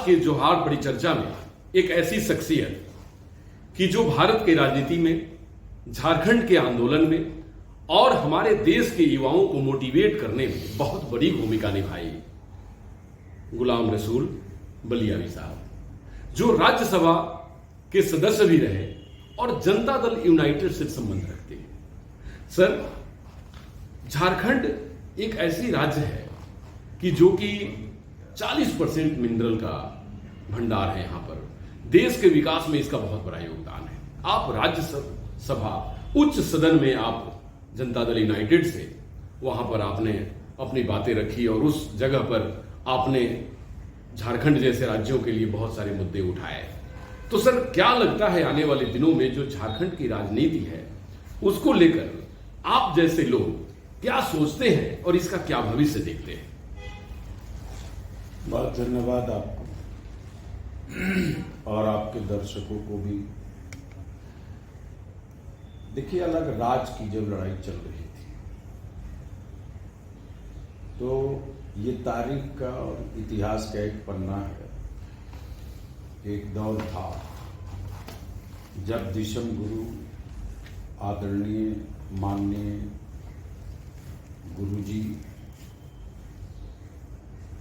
के जोहार बड़ी चर्चा में एक ऐसी शख्सियत कि जो भारत के राजनीति में, झारखंड के आंदोलन में और हमारे देश के युवाओं को मोटिवेट करने में बहुत बड़ी भूमिका निभाई, गुलाम रसूल बलियावी साहब, जो राज्यसभा के सदस्य भी रहे और जनता दल यूनाइटेड से संबंध रखते हैं। सर, झारखंड एक ऐसी राज्य है कि जो कि 40% मिनरल का भंडार है। यहां पर देश के विकास में इसका बहुत बड़ा योगदान है। आप राज्यसभा उच्च सदन में आप जनता दल यूनाइटेड से वहां पर आपने अपनी बातें रखी और उस जगह पर आपने झारखंड जैसे राज्यों के लिए बहुत सारे मुद्दे उठाए। तो सर, क्या लगता है आने वाले दिनों में जो झारखंड की राजनीति है उसको लेकर आप जैसे लोग क्या सोचते हैं और इसका क्या भविष्य देखते हैं? बहुत धन्यवाद आपको और आपके दर्शकों को भी। देखिए, अलग राज की जब लड़ाई चल रही थी तो ये तारीख का और इतिहास का एक पन्ना है। एक दौर था जब दिशम गुरु, आदरणीय माननीय गुरुजी,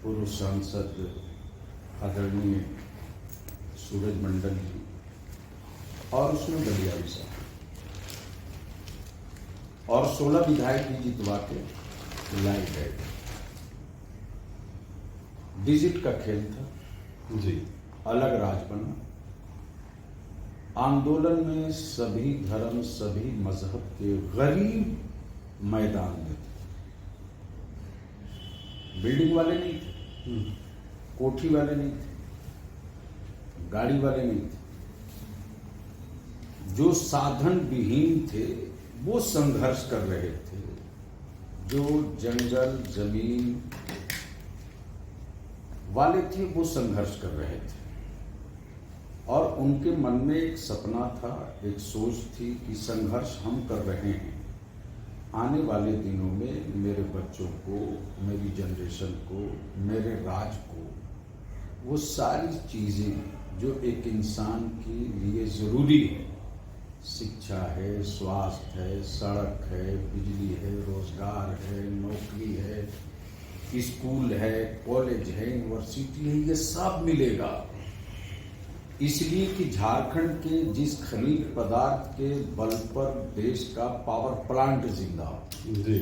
पूर्व सांसद आदरणीय सूरज मंडल जी और उसमें बलियावी साहब और 16 विधायक भी जितवा के लाए गए। डिजिट का खेल था जी। अलग राज बना। आंदोलन में सभी धर्म, सभी मजहब के गरीब मैदान में थे। बिल्डिंग वाले नहीं थे, कोठी वाले नहीं थे, गाड़ी वाले नहीं थे। जो साधन विहीन थे वो संघर्ष कर रहे थे। जो जंगल जमीन वाले थे वो संघर्ष कर रहे थे और उनके मन में एक सपना था, एक सोच थी कि संघर्ष हम कर रहे हैं। आने वाले दिनों में मेरे बच्चों को, मेरी जनरेशन को, मेरे राज को वो सारी चीजें जो एक इंसान के लिए जरूरी है, शिक्षा है, स्वास्थ्य है, सड़क है, बिजली है, रोजगार है, नौकरी है, स्कूल है, कॉलेज है, यूनिवर्सिटी है, ये सब मिलेगा। इसलिए कि झारखंड के जिस खनिज पदार्थ के बल पर देश का पावर प्लांट जिंदा जी,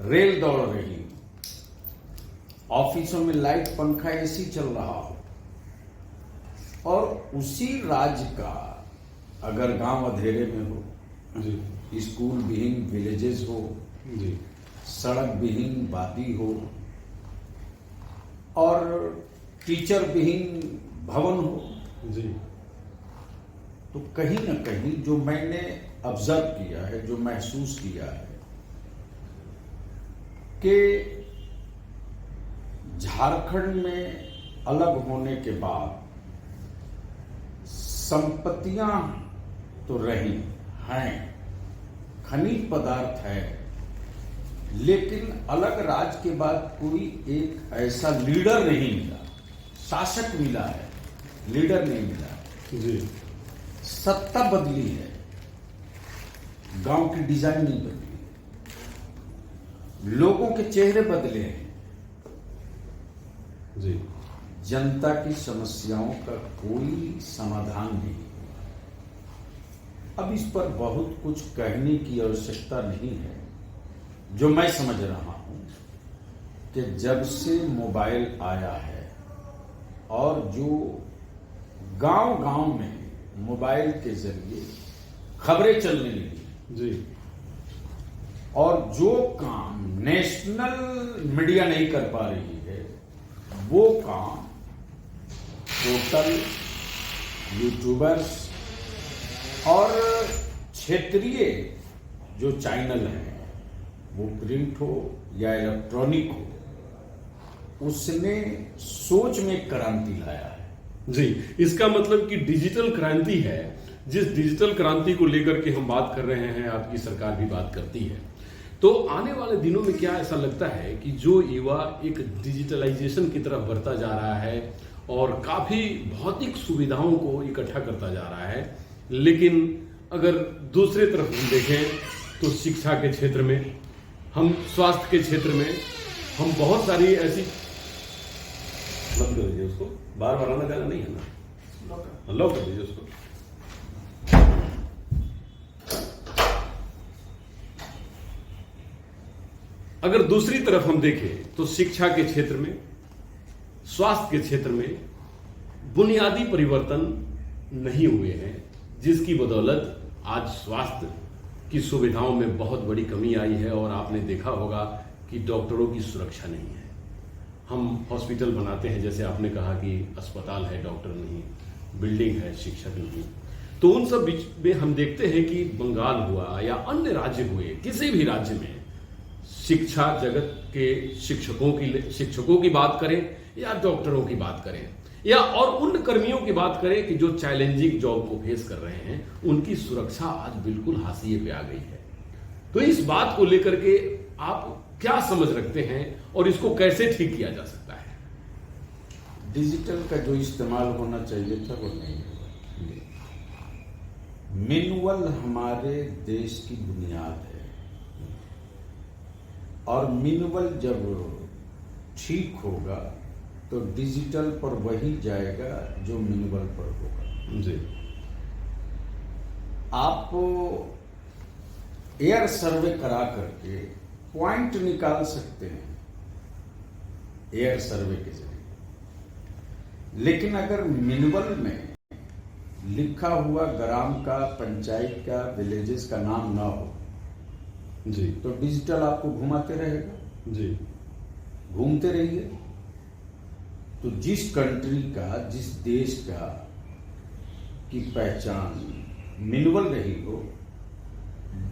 रेल दौड़ रही, ऑफिसों में लाइट, पंखा, एसी चल रहा हो और उसी राज्य का अगर गांव अंधेरे में हो जी, स्कूल विहीन विलेजेस हो जी, सड़क विहीन वादी हो और टीचर विहीन भवन हो जी, तो कहीं ना कहीं जो मैंने ऑब्जर्व किया है, जो महसूस किया है कि झारखंड में अलग होने के बाद संपत्तियां तो रही हैं, खनिज पदार्थ है, लेकिन अलग राज्य के बाद कोई एक ऐसा लीडर नहीं मिला। शासक मिला है, लीडर नहीं मिला है जी। सत्ता बदली है, गांव की डिजाइन नहीं बदली है, लोगों के चेहरे बदले हैं जी। जनता की समस्याओं का कोई समाधान नहीं। अब इस पर बहुत कुछ कहने की आवश्यकता नहीं है। जो मैं समझ रहा हूं कि जब से मोबाइल आया है और जो गांव-गांव में मोबाइल के जरिए खबरें चलने लगी जी, और जो काम नेशनल मीडिया नहीं कर पा रही है वो काम टोटल यूट्यूबर्स और क्षेत्रीय जो चैनल हैं, वो प्रिंट हो या इलेक्ट्रॉनिक हो, उसने सोच में क्रांति लाया है जी। इसका मतलब कि डिजिटल क्रांति है। जिस डिजिटल क्रांति को लेकर के हम बात कर रहे हैं, आपकी सरकार भी बात करती है। तो आने वाले दिनों में क्या ऐसा लगता है कि जो युवा एक डिजिटलाइजेशन की तरफ बढ़ता जा रहा है और काफी भौतिक सुविधाओं को इकट्ठा करता जा रहा है। लेकिन अगर दूसरे तरफ हम देखें तो शिक्षा के क्षेत्र में, हम स्वास्थ्य के क्षेत्र में, हम बहुत सारी ऐसी, बंद कर दीजिए उसको, बार बार आना जाना नहीं है ना, लॉक कर दीजिए उसको। अगर दूसरी तरफ हम देखें तो शिक्षा के क्षेत्र में, स्वास्थ्य के क्षेत्र में बुनियादी परिवर्तन नहीं हुए हैं, जिसकी बदौलत आज स्वास्थ्य की सुविधाओं में बहुत बड़ी कमी आई है। और आपने देखा होगा कि डॉक्टरों की सुरक्षा नहीं है। हम हॉस्पिटल बनाते हैं, जैसे आपने कहा कि अस्पताल है, डॉक्टर नहीं, बिल्डिंग है, शिक्षक नहीं। तो उन सब बीच में हम देखते हैं कि बंगाल हुआ या अन्य राज्य हुए, किसी भी राज्य में शिक्षा जगत के शिक्षकों की बात करें या डॉक्टरों की बात करें या और उन कर्मियों की बात करें कि जो चैलेंजिंग जॉब को फेस कर रहे हैं, उनकी सुरक्षा आज बिल्कुल हाशिए पे आ गई है। तो इस बात को लेकर के आप क्या समझ रखते हैं और इसको कैसे ठीक किया जा सकता है? डिजिटल का जो इस्तेमाल होना चाहिए था वो नहीं हुआ। मैनुअल हमारे देश की बुनियाद है और मैनुअल जब ठीक होगा तो डिजिटल पर वही जाएगा जो मैनुअल पर होगा। जी, आप एयर सर्वे करा करके पॉइंट निकाल सकते हैं एयर सर्वे के जरिए, लेकिन अगर मैनुअल में लिखा हुआ ग्राम का, पंचायत का, विलेजेस का नाम ना हो जी, तो डिजिटल आपको घुमाते रहेगा। जी, घूमते रहिए। तो जिस कंट्री का, जिस देश का की पहचान मैनुअल रही हो,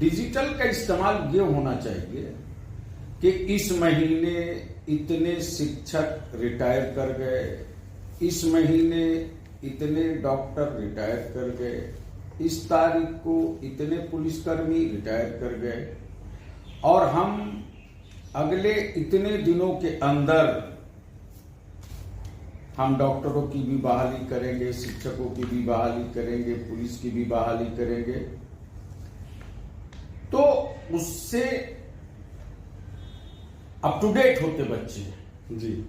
डिजिटल का इस्तेमाल ये होना चाहिए कि इस महीने इतने शिक्षक रिटायर कर गए, इस महीने इतने डॉक्टर रिटायर कर गए, इस तारीख को इतने पुलिसकर्मी रिटायर कर गए और हम अगले इतने दिनों के अंदर हम डॉक्टरों की भी बहाली करेंगे, शिक्षकों की भी बहाली करेंगे, पुलिस की भी बहाली करेंगे। तो उससे अप टू डेट होते बच्चे जी,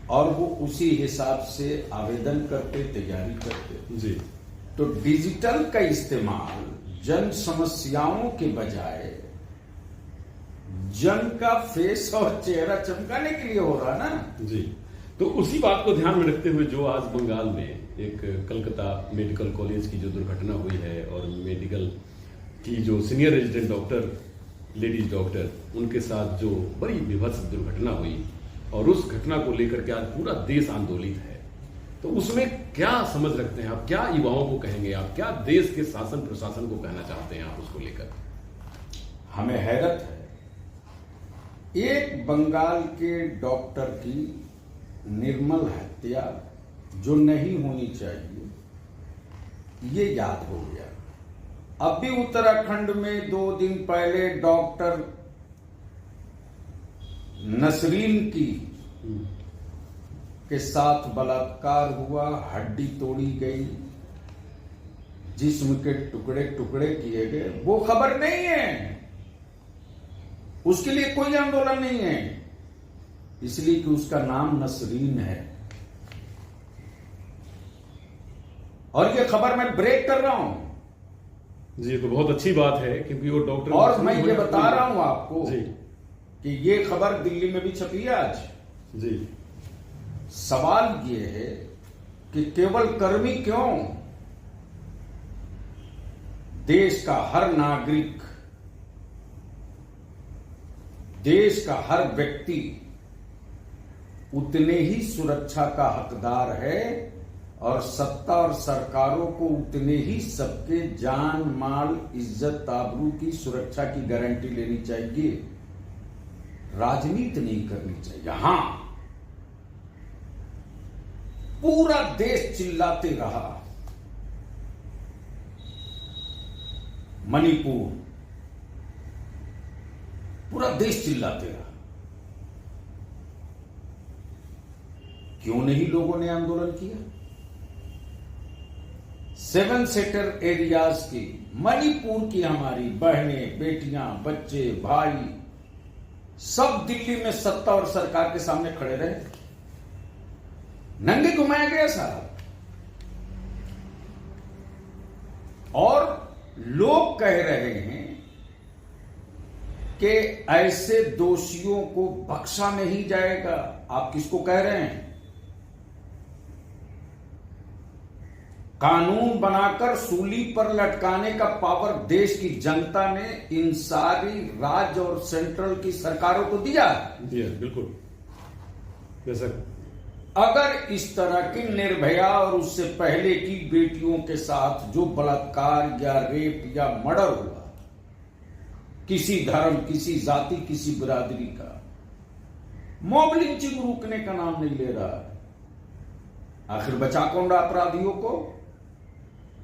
और वो उसी हिसाब से आवेदन करते, तैयारी करते। जी। तो डिजिटल का इस्तेमाल जन समस्याओं के बजाय जन का फेस और चेहरा चमकाने के लिए हो रहा ना। जी, तो उसी बात को ध्यान में रखते हुए जो आज बंगाल में एक कलकत्ता मेडिकल कॉलेज की जो दुर्घटना हुई है और मेडिकल की जो senior resident doctor, ladies doctor, उनके साथ जो बड़ी विभत्स दुर्घटना हुई और उस घटना को लेकर के आज पूरा देश आंदोलित है, तो उसमें क्या समझ रखते हैं आप? क्या युवाओं को कहेंगे आप? क्या देश के शासन प्रशासन को कहना चाहते हैं आप उसको लेकर? हमें हैरत है, एक बंगाल के डॉक्टर की निर्मल हत्या जो नहीं होनी चाहिए, ये याद हो गया। अब भी उत्तराखंड में 2 दिन पहले डॉक्टर नसरीन की के साथ बलात्कार हुआ, हड्डी तोड़ी गई, जिस्म के टुकड़े टुकड़े किए गए। वो खबर नहीं है, उसके लिए कोई आंदोलन नहीं है, इसलिए कि उसका नाम नसरीन है। और ये खबर मैं ब्रेक कर रहा हूं जी, तो बहुत अच्छी बात है क्योंकि वो डॉक्टर, और मैं ये बता रहा हूं आपको जी, कि ये खबर दिल्ली में भी छपी है आज। जी, सवाल ये है कि केवल कर्मी क्यों, देश का हर नागरिक, देश का हर व्यक्ति उतने ही सुरक्षा का हकदार है और सत्ता और सरकारों को उतने ही सबके जान, माल, इज्जत, आबरू की सुरक्षा की गारंटी लेनी चाहिए। राजनीति नहीं करनी चाहिए। हां, पूरा देश चिल्लाते रहा, मणिपुर, पूरा देश चिल्लाते रहा, क्यों नहीं लोगों ने आंदोलन किया? 7 सेक्टर एरियाज की, मणिपुर की हमारी बहनें, बेटियां, बच्चे, भाई सब दिल्ली में सत्ता और सरकार के सामने खड़े रहे, नंगे घुमाया गया साहब। और लोग कह रहे हैं कि ऐसे दोषियों को बख्शा नहीं जाएगा। आप किसको कह रहे हैं? कानून बनाकर सूली पर लटकाने का पावर देश की जनता ने इन सारी राज्य और सेंट्रल की सरकारों को दिया। बिल्कुल। जैसा अगर इस तरह की निर्भया और उससे पहले की बेटियों के साथ जो बलात्कार या रेप या मर्डर हुआ, किसी धर्म, किसी जाति, किसी बिरादरी का, मॉब लिंचिंग रुकने का नाम नहीं ले रहा है। आखिर बचा कौन रहा अपराधियों को?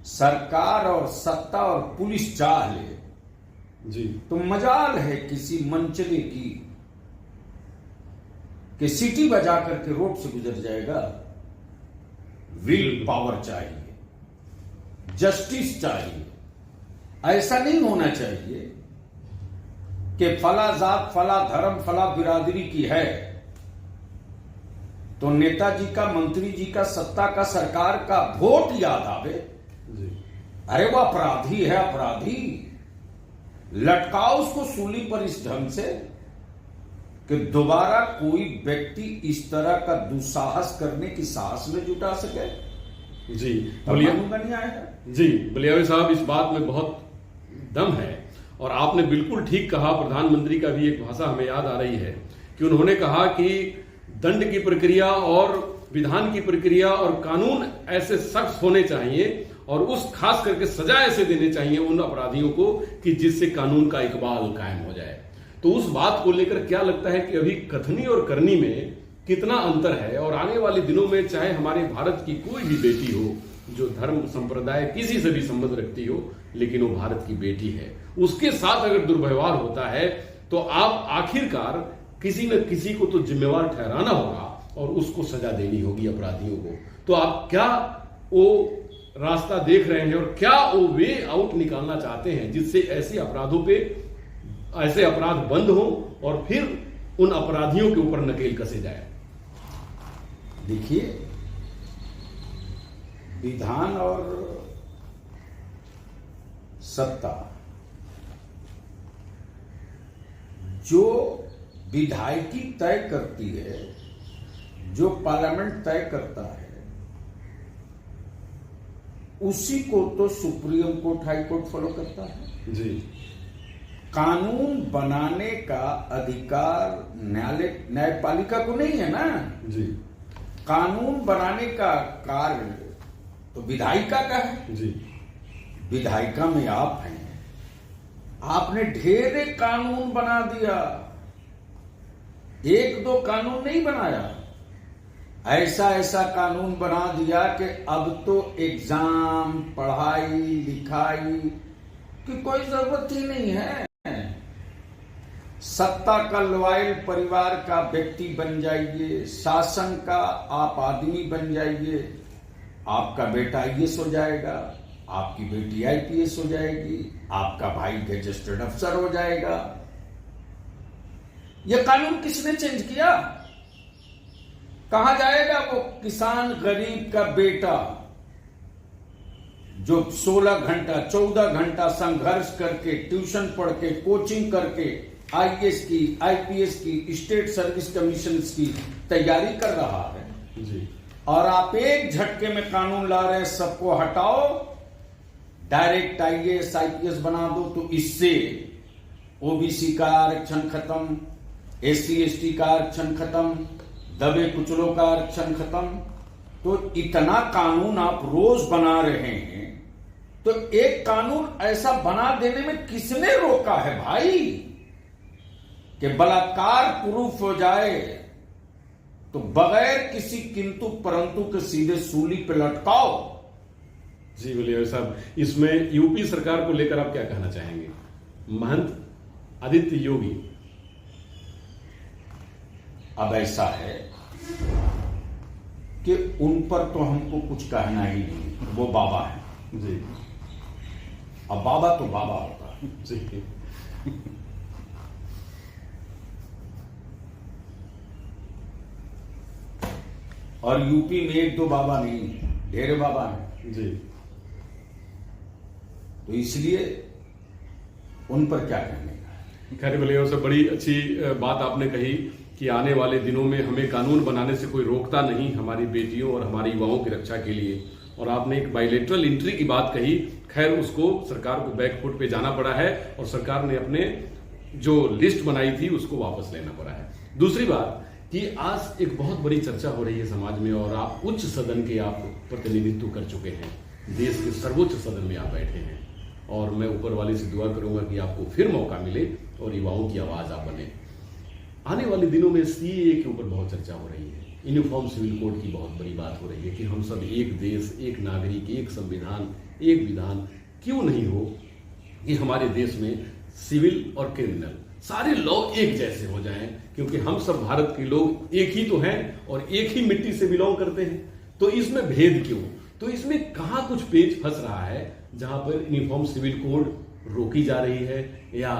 सरकार और सत्ता और पुलिस चाह ले जी तो मजाल है किसी मंचले की कि सीटी बजा करके रोड से गुजर जाएगा। विल पावर चाहिए, जस्टिस चाहिए। ऐसा नहीं होना चाहिए कि फला जात, फला धर्म, फला बिरादरी की है तो नेताजी का, मंत्री जी का, सत्ता का, सरकार का वोट याद आवे। जी अरे वो अपराधी है, अपराधी लटकाओ उसको सूली पर इस ढंग से कि दोबारा कोई व्यक्ति इस तरह का दुस्साहस करने की साहस में जुटा सके। जी नहीं आएगा। जी बलियावी साहब, इस बात में बहुत दम है और आपने बिल्कुल ठीक कहा। प्रधानमंत्री का भी एक भाषा हमें याद आ रही है कि उन्होंने कहा कि दंड की प्रक्रिया और विधान की प्रक्रिया और कानून ऐसे सख्त होने चाहिए और उस खास करके सजा ऐसे देने चाहिए उन अपराधियों को कि जिससे कानून का इकबाल कायम हो जाए। तो उस बात को लेकर क्या लगता है कि अभी कथनी और करनी में कितना अंतर है और आने वाले दिनों में चाहे हमारे भारत की कोई भी बेटी हो जो धर्म संप्रदाय किसी से भी संबंध रखती हो, लेकिन वो भारत की बेटी है, उसके साथ अगर दुर्व्यवहार होता है तो आप आखिरकार किसी न किसी को तो जिम्मेवार ठहराना होगा और उसको सजा देनी होगी अपराधियों को। तो आप क्या वो रास्ता देख रहे हैं और क्या वो वे आउट निकालना चाहते हैं जिससे ऐसे अपराधों पे ऐसे अपराध बंद हो और फिर उन अपराधियों के ऊपर नकेल कसे जाए? देखिए, विधान और सत्ता, जो विधायकी तय करती है, जो पार्लियामेंट तय करता है, उसी को तो supreme court, high court follow करता है। जी कानून बनाने का अधिकार न्यायपालिका को नहीं है ना। जी कानून बनाने का कार्य तो विधायिका का है। जी विधायिका में आप हैं, आपने ढेरे कानून बना दिया, एक दो कानून नहीं बनाया, ऐसा ऐसा कानून बना दिया कि अब तो एग्जाम, पढ़ाई लिखाई की कोई जरूरत ही नहीं है। सत्ता का लॉयल परिवार का व्यक्ति बन जाइए, शासन का आप आदमी बन जाइए, आपका बेटा आईएएस हो जाएगा, आपकी बेटी आईपीएस हो जाएगी, आपका भाई गजेटेड अफसर हो जाएगा। यह कानून किसने चेंज किया? कहां जाएगा वो किसान गरीब का बेटा जो 16 घंटा 14 घंटा संघर्ष करके, ट्यूशन पढ़ के, कोचिंग करके आईएएस की, आईपीएस की, स्टेट सर्विस कमीशन की तैयारी कर रहा है जी। और आप एक झटके में कानून ला रहे हैं, सबको हटाओ, डायरेक्ट आईएएस आईपीएस बना दो। तो इससे ओबीसी का आरक्षण खत्म, एससी एसटी का आरक्षण खत्म, दबे कुचलों का आरक्षण खत्म। तो इतना कानून आप रोज बना रहे हैं, तो एक कानून ऐसा बना देने में किसने रोका है भाई कि बलात्कार प्रूफ हो जाए तो बगैर किसी किंतु परंतु के सीधे सूली पे लटकाओ। जी बोलिए साहब, इसमें यूपी सरकार को लेकर आप क्या कहना चाहेंगे? महंत आदित्य योगी, अब ऐसा है कि उन पर तो हमको कुछ कहना ही नहीं, वो बाबा है जी। अब बाबा तो बाबा होता है जी। और यूपी में एक दो बाबा नहीं, ढेर बाबा हैं। जी। तो इसलिए उन पर क्या कहने का। खैर भले से बड़ी अच्छी बात आपने कही कि आने वाले दिनों में हमें कानून बनाने से कोई रोकता नहीं हमारी बेटियों और हमारे युवाओं की रक्षा के लिए। और आपने एक बायलेटरल एंट्री की बात कही, खैर उसको सरकार को बैकफुट पे जाना पड़ा है और सरकार ने अपने जो लिस्ट बनाई थी उसको वापस लेना पड़ा है। दूसरी बात कि आज एक बहुत बड़ी चर्चा हो रही है समाज में और आप उच्च सदन के आप प्रतिनिधित्व कर चुके हैं, देश के सर्वोच्च सदन में आप बैठे हैं और मैं ऊपर वाले से दुआ करूंगा कि आपको फिर मौका मिले और युवाओं की आवाज आप बने। आने वाले दिनों में सीएए के ऊपर बहुत चर्चा हो रही है, यूनिफॉर्म सिविल कोड की बहुत बड़ी बात हो रही है कि हम सब एक देश, एक नागरिक, एक संविधान, एक विधान, क्यों नहीं हो कि हमारे देश में सिविल और क्रिमिनल सारे लॉ एक जैसे हो जाएं, क्योंकि हम सब भारत के लोग एक ही तो हैं और एक ही मिट्टी से बिलोंग करते हैं। तो इसमें भेद क्यों? तो इसमें कहां कुछ पेच फंस रहा है जहां पर यूनिफॉर्म सिविल कोड रोकी जा रही है या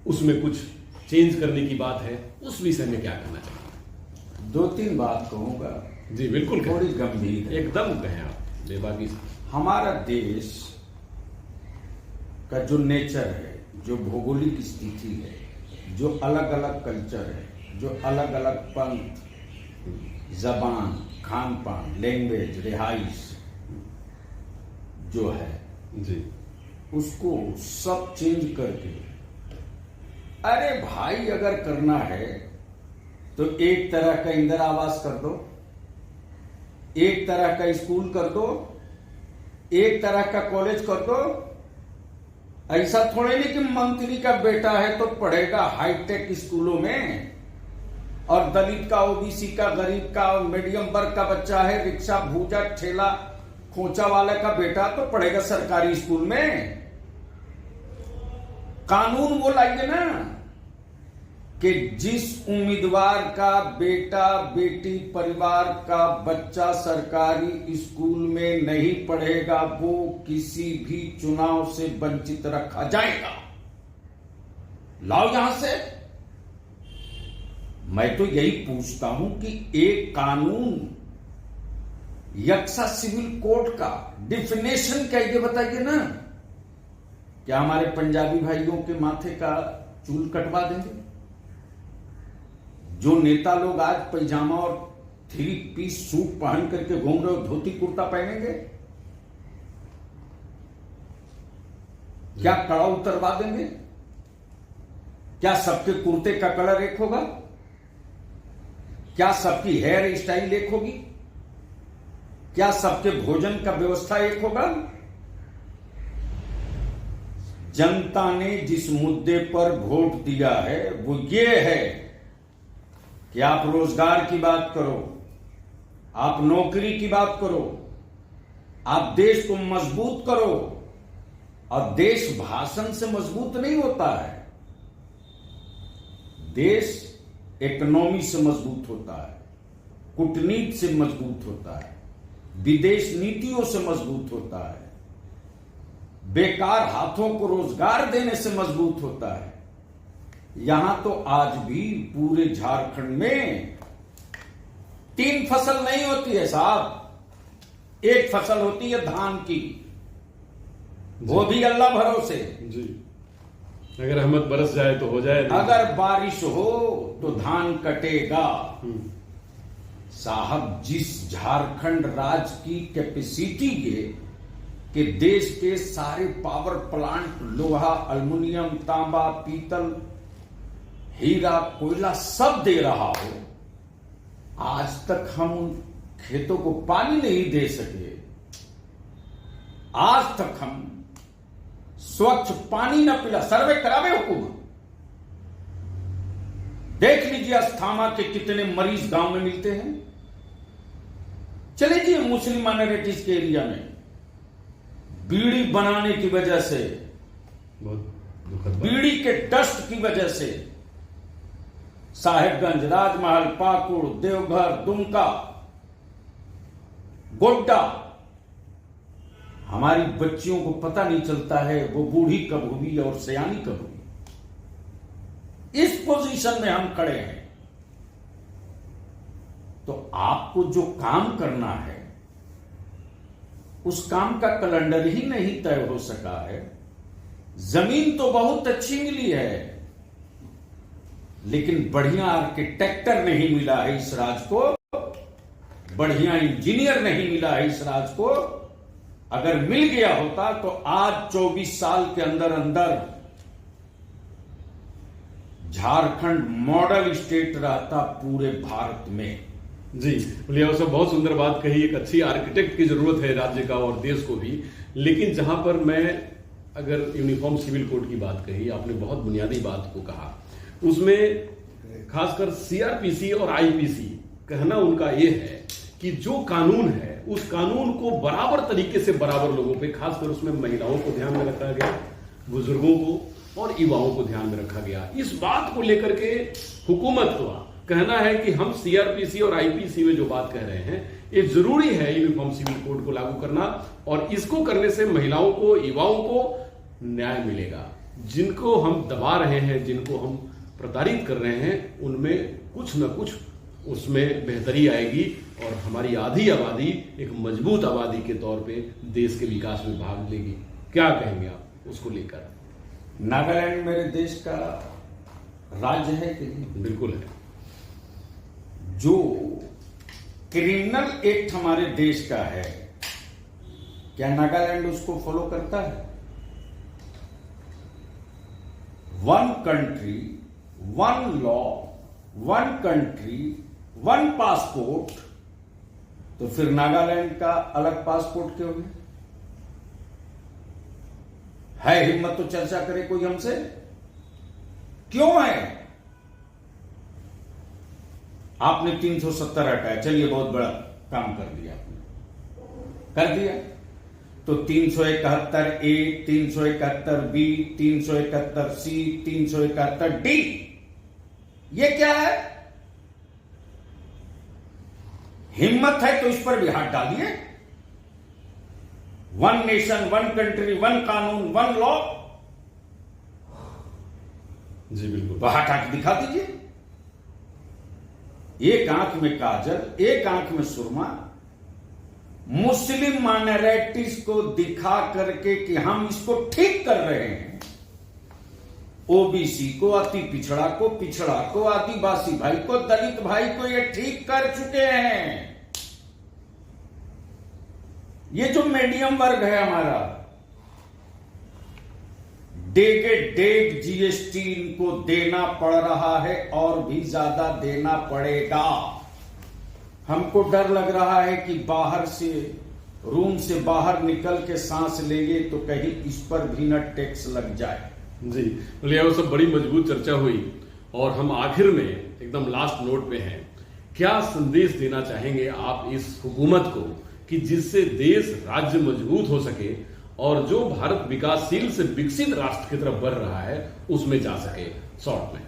उसमें कुछ चेंज करने की बात है, उस विषय में क्या करना चाहिए? दो तीन बात कहूंगा। जी बिल्कुल, थोड़ी गंभीर है। एकदम कहें आप बेबाकी से। हमारा देश का जो नेचर है, जो भौगोलिक स्थिति है, जो अलग अलग कल्चर है, जो अलग अलग पंथ, जबान, खान पान, लैंग्वेज, रिहाइश जो है जी, उसको सब चेंज करके, अरे भाई अगर करना है तो एक तरह का इंदिरा आवास कर दो, एक तरह का स्कूल कर दो, एक तरह का कॉलेज कर दो। ऐसा थोड़े नहीं कि मंत्री का बेटा है तो पढ़ेगा हाईटेक स्कूलों में और दलित का, ओबीसी का, गरीब का, मीडियम वर्ग का बच्चा है, रिक्शा, भूजा, ठेला, खोचा वाले का बेटा तो पढ़ेगा सरकारी स्कूल में। कानून वो लाइए ना कि जिस उम्मीदवार का बेटा, बेटी, परिवार का बच्चा सरकारी स्कूल में नहीं पढ़ेगा वो किसी भी चुनाव से वंचित रखा जाएगा। लाओ यहां से। मैं तो यही पूछता हूं कि एक कानून यक्सा सिविल कोड का डिफिनेशन क्या ये बताइए ना। क्या हमारे पंजाबी भाइयों के माथे का चूल कटवा देंगे? जो नेता लोग आज पैजामा और 3 पीस सूट पहन करके घूम रहे हो, धोती कुर्ता पहनेंगे? क्या कड़ा उतरवा देंगे? क्या सबके कुर्ते का कलर एक होगा? क्या सबकी हेयर स्टाइल एक होगी? क्या सबके भोजन का व्यवस्था एक होगा? जनता ने जिस मुद्दे पर वोट दिया है वो ये है कि आप रोजगार की बात करो, आप नौकरी की बात करो, आप देश को मजबूत करो। और देश भाषण से मजबूत नहीं होता है, देश इकोनॉमी से मजबूत होता है, कूटनीति से मजबूत होता है, विदेश नीतियों से मजबूत होता है, बेकार हाथों को रोजगार देने से मजबूत होता है। यहां तो आज भी पूरे झारखंड में 3 फसल नहीं होती है साहब, एक फसल होती है धान की, वो भी अल्लाह भरोसे। जी, अगर रहमत बरस जाए तो हो जाए, अगर बारिश हो तो धान कटेगा। साहब जिस झारखंड राज्य की कैपेसिटी ये कि देश के सारे पावर प्लांट, लोहा, अल्युमिनियम, तांबा, पीतल, हीरा, कोयला सब दे रहा हो, आज तक हम उन खेतों को पानी नहीं दे सके। आज तक हम स्वच्छ पानी न पिला। सर्वे करावे हुकूमत, देख लीजिए अस्थमा के कितने मरीज गांव में मिलते हैं। चले जाइए मुस्लिम माइनॉरिटीज के एरिया में, बीड़ी बनाने की वजह से, बीड़ी के डस्ट की वजह से साहेबगंज, राजमहल, पाकुड़, देवघर, दुमका गोड्डा, हमारी बच्चियों को पता नहीं चलता है वो बूढ़ी कब हुई और सयानी कब हुई। इस पोजीशन में हम खड़े हैं। तो आपको जो काम करना है उस काम का कैलेंडर ही नहीं तय हो सका है। जमीन तो बहुत अच्छी मिली है, लेकिन बढ़िया आर्किटेक्टर नहीं मिला है इस राज्य को, बढ़िया इंजीनियर नहीं मिला है इस राज्य को। अगर मिल गया होता तो आज 24 साल के अंदर अंदर झारखंड मॉडल स्टेट रहता पूरे भारत में। जी लिया साहब, बहुत सुंदर बात कही। एक अच्छी आर्किटेक्ट की जरूरत है राज्य का और देश को भी। लेकिन जहां पर मैं अगर यूनिफॉर्म सिविल कोड की बात कही, आपने बहुत बुनियादी बात को कहा, उसमें खासकर सीआरपीसी और आईपीसी कहना उनका यह है कि जो कानून है उस कानून को बराबर तरीके से बराबर लोगों पे, खासकर उसमें महिलाओं को ध्यान में रखा गया, बुजुर्गों को और युवाओं को ध्यान में रखा गया। इस बात को लेकर के हुकूमत का कहना है कि हम सीआरपीसी और आईपीसी में जो बात कह रहे हैं ये जरूरी है यूनिफॉर्म सिविल कोड को लागू करना, और इसको करने से महिलाओं को, युवाओं को न्याय मिलेगा। जिनको हम दबा रहे हैं, जिनको हम प्रताड़ित कर रहे हैं, उनमें कुछ न कुछ उसमें बेहतरी आएगी और हमारी आधी आबादी एक मजबूत आबादी के तौर पे देश के विकास में भाग लेगी। क्या कहेंगे आप उसको लेकर? नागालैंड मेरे देश का राज्य है कि नहीं? बिल्कुल है। जो क्रिमिनल एक्ट हमारे देश का है, क्या नागालैंड उसको फॉलो करता है? One country, one law, one country, one passport. तो फिर नागालैंड का अलग पासपोर्ट क्यों है? हिम्मत तो चर्चा करे कोई हमसे, क्यों है? आपने 370 हटाया, चलिए बहुत बड़ा काम कर दिया आपने, कर दिया। तो 371 ए, 371 बी, 371 सी, 371 डी, ये क्या है? हिम्मत है तो इस पर भी हाथ डालिए। One nation, one country, one कानून, वन लॉ। जी बिल्कुल, तो हाथ हाथ दिखा दीजिए। एक आंख में काजल, एक आंख में सुरमा, मुस्लिम माइनॉरिटीज को दिखा करके कि हम इसको ठीक कर रहे हैं। ओबीसी को, अति पिछड़ा को, आदिवासी भाई को, दलित भाई को ये ठीक कर चुके हैं। ये जो मीडियम वर्ग है हमारा, डेगे डेग जीएसटी इनको देना पड़ रहा है और भी ज्यादा देना पड़ेगा। हमको डर लग रहा है कि बाहर से, रूम से बाहर निकल के सांस लेंगे तो कहीं इस पर भी न टैक्स लग जाए। जी लिया, वो सब बड़ी मजबूत चर्चा हुई और हम आखिर में एकदम लास्ट नोट पे हैं। क्या संदेश देना चाहेंगे आप इस हुकूमत को कि जिससे देश, राज्य मजबूत हो सके और जो भारत विकासशील से विकसित राष्ट्र की तरफ बढ़ रहा है उसमें जा सके? शॉर्ट में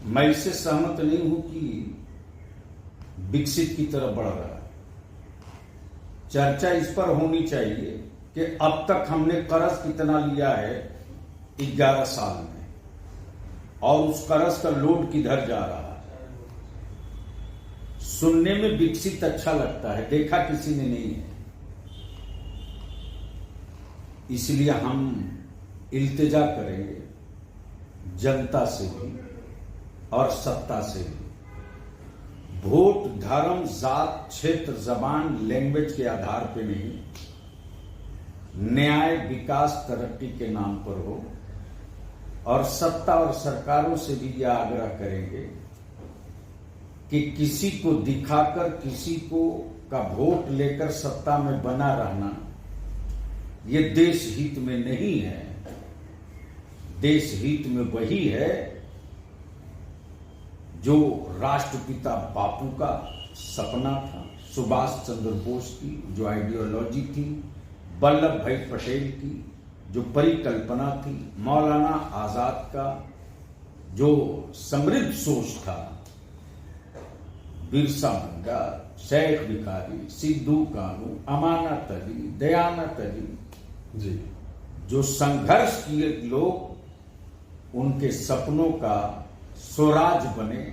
मैं इससे सहमत नहीं हूं कि विकसित की तरफ बढ़ रहा है। चर्चा इस पर होनी चाहिए कि अब तक हमने कर्ज कितना लिया है 11 साल में, और उस कर्ज का लोड किधर जा रहा है। सुनने में विकसित अच्छा लगता है, देखा किसी ने नहीं है। इसलिए हम इल्तिजा करेंगे जनता से भी और सत्ता से भी। वोट धर्म, जात, क्षेत्र, जबान, लैंग्वेज के आधार पे नहीं, न्याय, विकास, तरक्की के नाम पर हो। और सत्ता और सरकारों से भी यह आग्रह करेंगे कि किसी को दिखाकर, किसी को का वोट लेकर सत्ता में बना रहना ये देश हित में नहीं है। देश हित में वही है जो राष्ट्रपिता बापू का सपना था, सुभाष चंद्र बोस की जो आइडियोलॉजी थी, वल्लभ भाई पटेल की जो परिकल्पना थी, मौलाना आजाद का जो समृद्ध सोच था, बिरसा मुंडा, शेख भिखारी, सिद्धू कानू, अमानत अली, दयानत अली, जी, जो संघर्ष किए लोग उनके सपनों का स्वराज बने,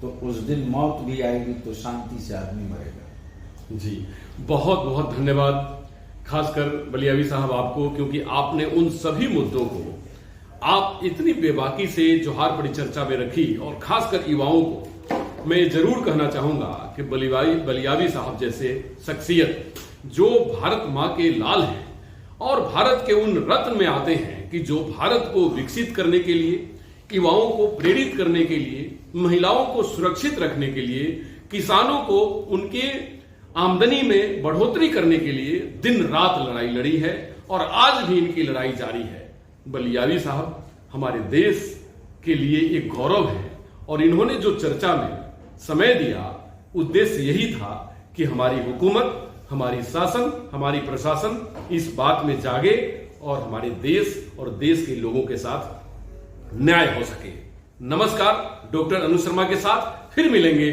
तो उस दिन मौत भी आएगी तो शांति से आदमी मरेगा। जी, बहुत बहुत धन्यवाद खासकर बलियावी साहब आपको, क्योंकि आपने उन सभी मुद्दों को आप इतनी बेबाकी से जोहार बड़ी चर्चा में रखी। और खासकर युवाओं को मैं जरूर कहना चाहूंगा कि बलियावी साहब जैसे शख्सियत जो भारत माँ के लाल हैं और भारत के उन रत्न में आते हैं कि जो भारत को विकसित करने के लिए, युवाओं को प्रेरित करने के लिए, महिलाओं को सुरक्षित रखने के लिए, किसानों को उनके आमदनी में बढ़ोतरी करने के लिए दिन रात लड़ाई लड़ी है और आज भी इनकी लड़ाई जारी है। बलियावी साहब हमारे देश के लिए एक गौरव है और इन्होंने जो चर्चा में समय दिया, उद्देश्य यही था कि हमारी हुकूमत, हमारी शासन, हमारी प्रशासन इस बात में जागे और हमारे देश और देश के लोगों के साथ न्याय हो सके। नमस्कार, डॉक्टर अनु शर्मा के साथ फिर मिलेंगे।